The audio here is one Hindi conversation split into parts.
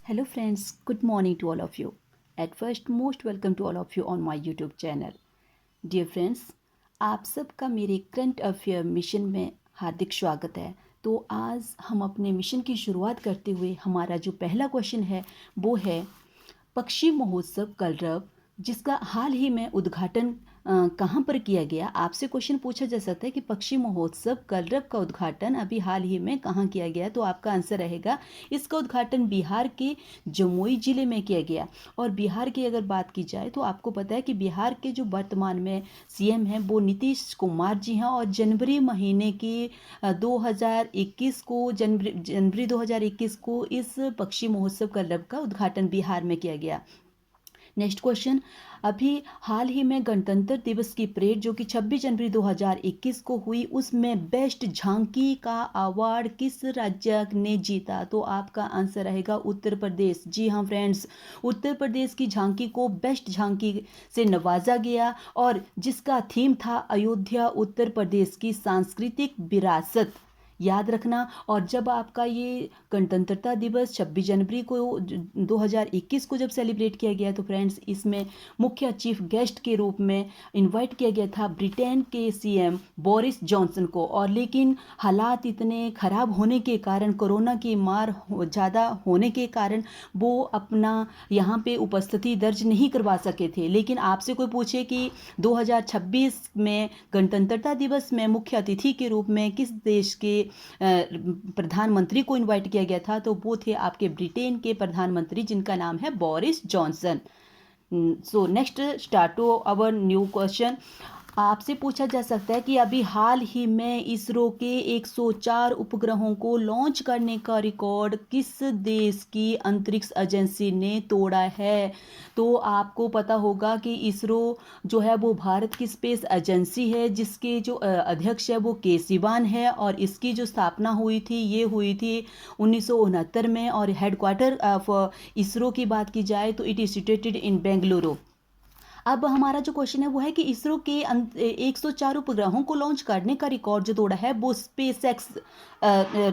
Hello friends, good morning to all of you. At first, most welcome to all of you on my YouTube channel. Dear friends, आप सबका मेरे करंट अफेयर मिशन में हार्दिक स्वागत है। तो आज हम अपने मिशन की शुरुआत करते हुए हमारा जो पहला क्वेश्चन है वो है पक्षी महोत्सव कलरव जिसका हाल ही में उद्घाटन कहाँ पर किया गया। आपसे क्वेश्चन पूछा जा सकता है कि पक्षी महोत्सव कलरव का उद्घाटन अभी हाल ही में कहाँ किया गया, तो आपका आंसर रहेगा इसका उद्घाटन बिहार के जमुई जिले में किया गया। और बिहार की अगर बात की जाए तो आपको पता है कि बिहार के जो वर्तमान में सीएम हैं वो नीतीश कुमार जी हैं और जनवरी महीने की 2021 को जनवरी 2021 को इस पक्षी महोत्सव कलरव का उद्घाटन बिहार में किया गया। नेक्स्ट क्वेश्चन, अभी हाल ही में गणतंत्र दिवस की परेड जो कि 26 जनवरी 2021 को हुई उसमें बेस्ट झांकी का अवार्ड किस राज्य ने जीता, तो आपका आंसर रहेगा उत्तर प्रदेश। जी हाँ फ्रेंड्स, उत्तर प्रदेश की झांकी को बेस्ट झांकी से नवाजा गया और जिसका थीम था अयोध्या उत्तर प्रदेश की सांस्कृतिक विरासत। याद रखना। और जब आपका ये गणतंत्रता दिवस 26 जनवरी को 2021 को जब सेलिब्रेट किया गया तो फ्रेंड्स इसमें मुख्य चीफ गेस्ट के रूप में इनवाइट किया गया था ब्रिटेन के सीएम बोरिस जॉनसन को। और लेकिन हालात इतने ख़राब होने के कारण, कोरोना की मार ज़्यादा होने के कारण वो अपना यहाँ पे उपस्थिति दर्ज नहीं करवा सके थे। लेकिन आपसे कोई पूछे कि 2026 में गणतंत्रता दिवस में मुख्य अतिथि के रूप में किस देश के प्रधानमंत्री को इनवाइट किया गया था, तो वो थे आपके ब्रिटेन के प्रधानमंत्री जिनका नाम है Boris Johnson. So next start to our new question. आपसे पूछा जा सकता है कि अभी हाल ही में इसरो के 104 उपग्रहों को लॉन्च करने का रिकॉर्ड किस देश की अंतरिक्ष एजेंसी ने तोड़ा है, तो आपको पता होगा कि इसरो जो है वो भारत की स्पेस एजेंसी है जिसके जो अध्यक्ष है वो के सिवान है और इसकी जो स्थापना हुई थी ये हुई थी 1969 में। और हेडक्वार्टर ऑफ इसरो की बात की जाए तो इट इज सिचुएटेड इन बेंगलुरु। अब हमारा जो क्वेश्चन है वो है कि इसरो के 104 उपग्रहों को लॉन्च करने का रिकॉर्ड जो तोड़ा है वो स्पेस एक्स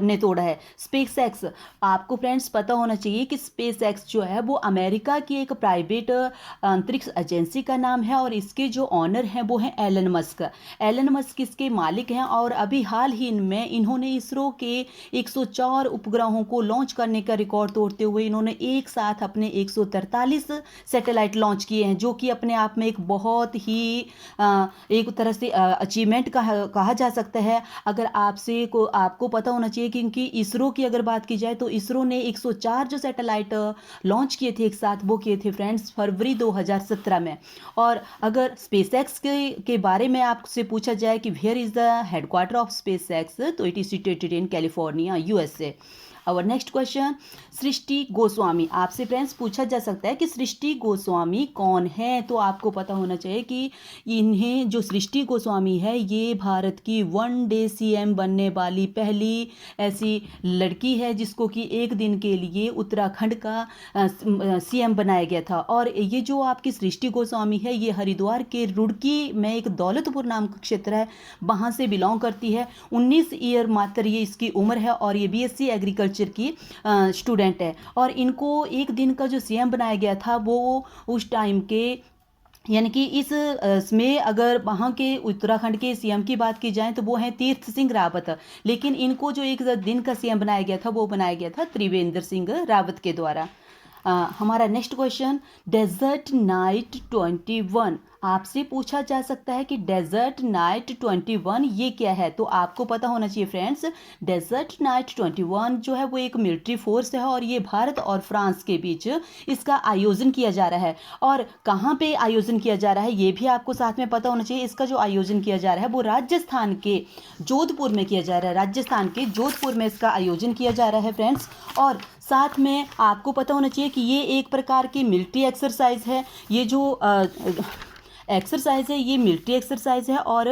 ने तोड़ा है। स्पेस एक्स, आपको फ्रेंड्स पता होना चाहिए कि स्पेस एक्स जो है वो अमेरिका की एक प्राइवेट अंतरिक्ष एजेंसी का नाम है और इसके जो ऑनर हैं वो हैं एलन मस्क। एलन मस्क इसके मालिक हैं और अभी हाल ही में इन्होंने इसरो के 104 उपग्रहों को लॉन्च करने का रिकॉर्ड तोड़ते हुए इन्होंने एक साथ अपने 143 सैटेलाइट लॉन्च किए हैं, जो कि अपने आप में एक बहुत ही एक तरह से अचीवमेंट कहा जा सकता है। अगर आपको पता होना चाहिए क्योंकि इसरो की अगर बात की जाए तो इसरो ने 104 जो सैटेलाइट लॉन्च किए थे एक साथ वो किए थे फ्रेंड्स फरवरी 2017 में। और अगर स्पेसएक्स के बारे में आपसे पूछा जाए कि where is the headquarter of SpaceX, तो it is situated in California USA. और नेक्स्ट क्वेश्चन, सृष्टि गोस्वामी, आपसे फ्रेंड्स पूछा जा सकता है कि सृष्टि गोस्वामी कौन है, तो आपको पता होना चाहिए कि इन्हें जो सृष्टि गोस्वामी है ये भारत की 1 डे सीएम बनने वाली पहली ऐसी लड़की है जिसको कि एक दिन के लिए उत्तराखंड का सीएम बनाया गया था। और ये जो आपकी सृष्टि गोस्वामी है ये हरिद्वार के रुड़की में एक दौलतपुर नाम का क्षेत्र है वहाँ से बिलोंग करती है। 19 ईयर मात्र ये इसकी उम्र है और ये बीएससी एग्रीकल्चर की स्टूडेंट है। और इनको एक दिन का जो सीएम बनाया गया था वो उस टाइम के यानी कि इसमें अगर वहाँ के उत्तराखंड के सीएम की बात की जाए तो वो हैं तीर्थ सिंह रावत। लेकिन इनको जो एक दिन का सीएम बनाया गया था वो बनाया गया था त्रिवेंद्र सिंह रावत के द्वारा। हमारा नेक्स्ट क्वेश्चन, डेजर्ट नाइट 21, आपसे पूछा जा सकता है कि डेजर्ट नाइट 21 ये क्या है, तो आपको पता होना चाहिए फ्रेंड्स डेजर्ट नाइट 21 जो है वो एक मिलिट्री फोर्स है और ये भारत और फ्रांस के बीच इसका आयोजन किया जा रहा है। और कहाँ पे आयोजन किया जा रहा है ये भी आपको साथ में पता होना चाहिए। इसका जो आयोजन किया जा रहा है वो राजस्थान के जोधपुर में किया जा रहा है। राजस्थान के जोधपुर में इसका आयोजन किया जा रहा है फ्रेंड्स। और साथ में आपको पता होना चाहिए कि ये एक प्रकार की मिलिट्री एक्सरसाइज है। ये जो एक्सरसाइज है, ये मिलिट्री एक्सरसाइज है। और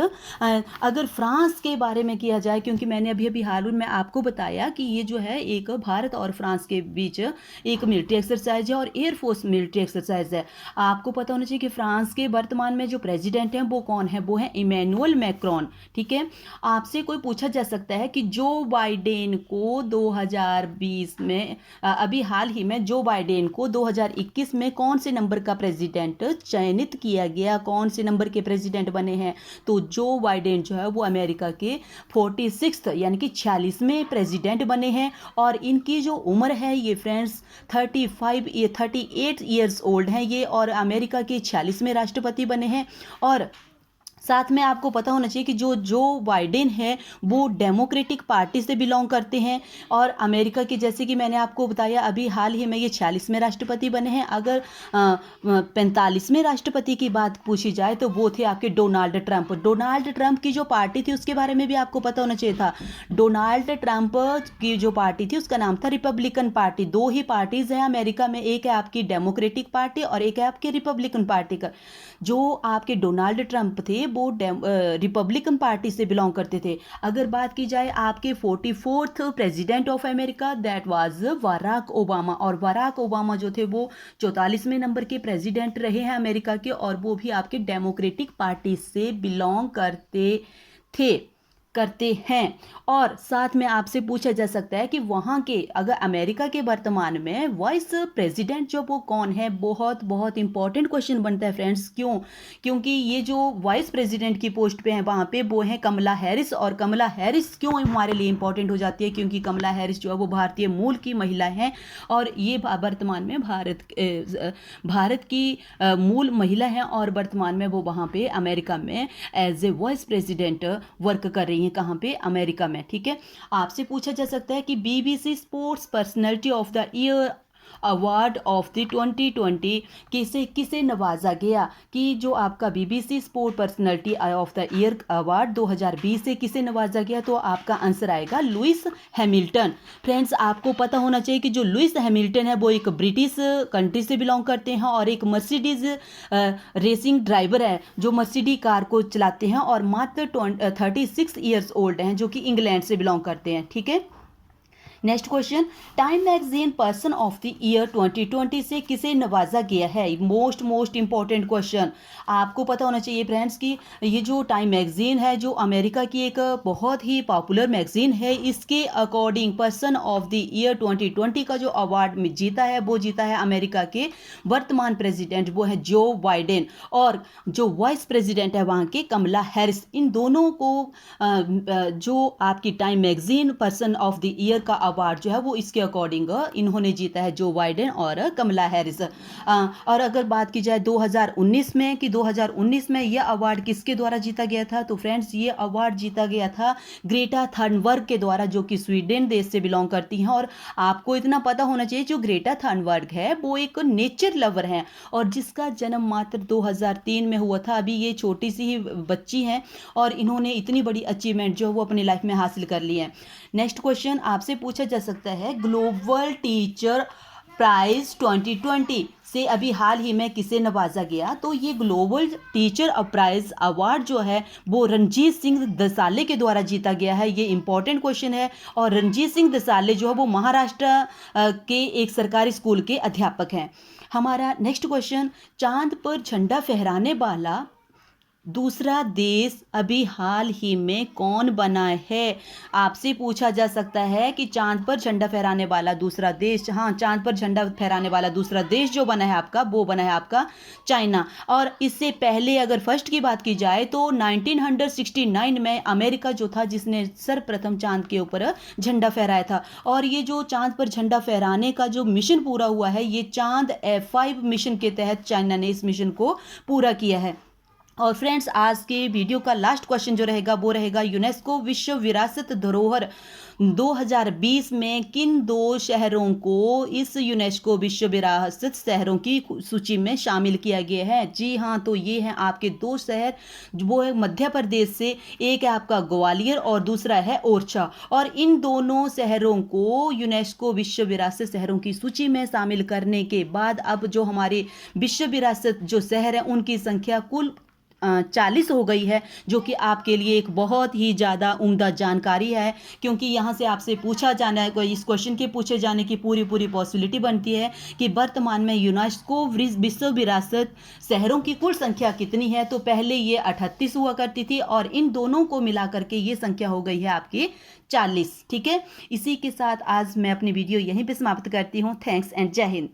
अगर फ्रांस के बारे में किया जाए, क्योंकि मैंने अभी अभी हाल में आपको बताया कि ये जो है एक भारत और फ्रांस के बीच एक मिलिट्री एक्सरसाइज है और एयरफोर्स मिलिट्री एक्सरसाइज है। आपको पता होना चाहिए कि फ्रांस के वर्तमान में जो प्रेसिडेंट हैं वो कौन है, वो है इमैनुअल मैक्रोन। ठीक है, आपसे कोई पूछा जा सकता है कि जो बाइडेन को 2020 में अभी हाल ही में जो बाइडेन को 2021 में कौन से नंबर का प्रेसिडेंट चयनित किया गया, कौन से नंबर के प्रेसिडेंट बने हैं, तो जो बाइडेन जो है वो अमेरिका के 46 यानी कि 46वें प्रेसिडेंट बने हैं। और इनकी जो उम्र है ये फ्रेंड्स 38 ईयर्स ओल्ड हैं ये, और अमेरिका के 46वें राष्ट्रपति बने हैं। और साथ में आपको पता होना चाहिए कि जो बाइडेन है वो डेमोक्रेटिक पार्टी से बिलोंग करते हैं। और अमेरिका के, जैसे कि मैंने आपको बताया अभी हाल ही में ये 46वें राष्ट्रपति बने हैं। अगर 45वें राष्ट्रपति की बात पूछी जाए तो वो थे आपके डोनाल्ड ट्रंप। डोनाल्ड ट्रंप की जो पार्टी थी उसके बारे में भी आपको पता होना चाहिए था। डोनाल्ड ट्रंप की जो पार्टी थी उसका नाम था रिपब्लिकन पार्टी। दो ही पार्टीज हैं अमेरिका में, एक है आपकी डेमोक्रेटिक पार्टी और एक है आपकी रिपब्लिकन पार्टी का। जो आपके डोनाल्ड ट्रंप थे वो रिपब्लिकन पार्टी से बिलोंग करते थे। अगर बात की जाए आपके 44th president of America, that was Barack Obama. और बराक ओबामा जो थे वो 44वें नंबर के प्रेसिडेंट रहे हैं अमेरिका के, और वो भी आपके डेमोक्रेटिक पार्टी से बिलोंग करते हैं। और साथ में आपसे पूछा जा सकता है कि वहाँ के, अगर अमेरिका के वर्तमान में वाइस प्रेसिडेंट जो वो कौन है, बहुत बहुत इंपॉर्टेंट क्वेश्चन बनता है फ्रेंड्स। क्योंकि ये जो वाइस प्रेसिडेंट की पोस्ट पे हैं वहाँ पे वो हैं कमला हैरिस। और कमला हैरिस क्यों हमारे लिए इंपॉर्टेंट हो जाती है, क्योंकि कमला हैरिस जो है वो भारतीय मूल की महिला हैं और ये वर्तमान में भारत की मूल महिला हैं, और वर्तमान में वो वहाँ पे अमेरिका में as a vice president work कर रही हैं। कहाँ पे, अमेरिका में। ठीक है, आपसे पूछा जा सकता है कि BBC sports personality of the year award of the 2020 किसे नवाजा गया, कि जो आपका BBC sport personality of the year award 2020 से किसे नवाजा गया, तो आपका आंसर आएगा लुइस हैमिल्टन। फ्रेंड्स, आपको पता होना चाहिए कि जो लुइस हैमिल्टन है वो एक ब्रिटिश कंट्री से बिलोंग करते हैं और एक मर्सिडीज रेसिंग ड्राइवर है जो मर्सिडी कार को चलाते हैं, और मात्र 36 ईयर्स ओल्ड हैं, जो कि इंग्लैंड से बिलोंग करते हैं। ठीक है, next question, time magazine person of the year 2020 से किसे नवाजा गया है। Most important question. आपको पता होना चाहिए फ्रेंड्स कि ये जो टाइम मैगजीन है जो अमेरिका की एक बहुत ही पॉपुलर मैगजीन है, इसके according person of the year 2020 का जो अवार्ड जीता है वो जीता है अमेरिका के वर्तमान प्रेसिडेंट, वो है जो बाइडेन, और जो वाइस प्रेसिडेंट है वहाँ के कमला हैरिस। इन दोनों को जो आपकी time magazine person of the year का अवार्ड जो है वो इसके अकॉर्डिंग इन्होंने जीता है, जो बाइडेन और कमला हैरिस। और अगर बात की जाए 2019 में कि 2019 में यह अवार्ड किसके द्वारा जीता गया था, तो फ्रेंड्स ये अवार्ड जीता गया था ग्रेटा थनबर्ग के द्वारा, जो कि स्वीडन देश से बिलोंग करती हैं। और आपको इतना पता होना चाहिए जो ग्रेटा थनबर्ग है वो एक नेचर लवर है और जिसका जन्म मात्र 2003 में हुआ था। अभी ये छोटी सी ही बच्ची हैं और इन्होंने इतनी बड़ी अचीवमेंट जो वो अपनी लाइफ में हासिल कर ली है। नेक्स्ट क्वेश्चन आपसे पूछा जा सकता है, ग्लोबल टीचर प्राइज 2020 से अभी हाल ही में किसे नवाजा गया, तो ये ग्लोबल टीचर प्राइज अवार्ड जो है वो रणजीत सिंह दसाले के द्वारा जीता गया है। ये इंपॉर्टेंट क्वेश्चन है। और रणजीत सिंह दसाले जो है वो महाराष्ट्र के एक सरकारी स्कूल के अध्यापक हैं। हमारा नेक्स्ट क्वेश्चन, चांद पर झंडा फहराने वाला दूसरा देश अभी हाल ही में कौन बना है। आपसे पूछा जा सकता है कि चांद पर झंडा फहराने वाला दूसरा देश, हाँ, चांद पर झंडा फहराने वाला दूसरा देश जो बना है आपका, वो बना है आपका चाइना। और इससे पहले अगर फर्स्ट की बात की जाए तो 1969 में अमेरिका जो था जिसने सर्वप्रथम चांद के ऊपर झंडा फहराया था। और ये जो चांद पर झंडा फहराने का जो मिशन पूरा हुआ है, ये चांद F5 मिशन के तहत चाइना ने इस मिशन को पूरा किया है। और फ्रेंड्स, आज के वीडियो का लास्ट क्वेश्चन जो रहेगा वो रहेगा, यूनेस्को विश्व विरासत धरोहर 2020 में किन दो शहरों को इस यूनेस्को विश्व विरासत शहरों की सूची में शामिल किया गया है? जी हाँ, तो ये हैं आपके दो शहर, वो है मध्य प्रदेश से, एक है आपका ग्वालियर और दूसरा है ओरछा। और इन दोनों शहरों को यूनेस्को विश्व विरासत शहरों की सूची में शामिल करने के बाद अब जो हमारे विश्व विरासत जो शहर हैं उनकी संख्या कुल 40 हो गई है, जो कि आपके लिए एक बहुत ही ज़्यादा उम्दा जानकारी है, क्योंकि यहाँ से आपसे पूछा जाना है, इस क्वेश्चन के पूछे जाने की पूरी पूरी पॉसिबिलिटी बनती है कि वर्तमान में यूनेस्को विश्व विरासत शहरों की कुल संख्या कितनी है। तो पहले ये 38 हुआ करती थी और इन दोनों को मिला करके ये संख्या हो गई है आपकी 40। ठीक है, इसी के साथ आज मैं अपनी वीडियो यहीं पर समाप्त करती हूँ। थैंक्स एंड जय हिंद।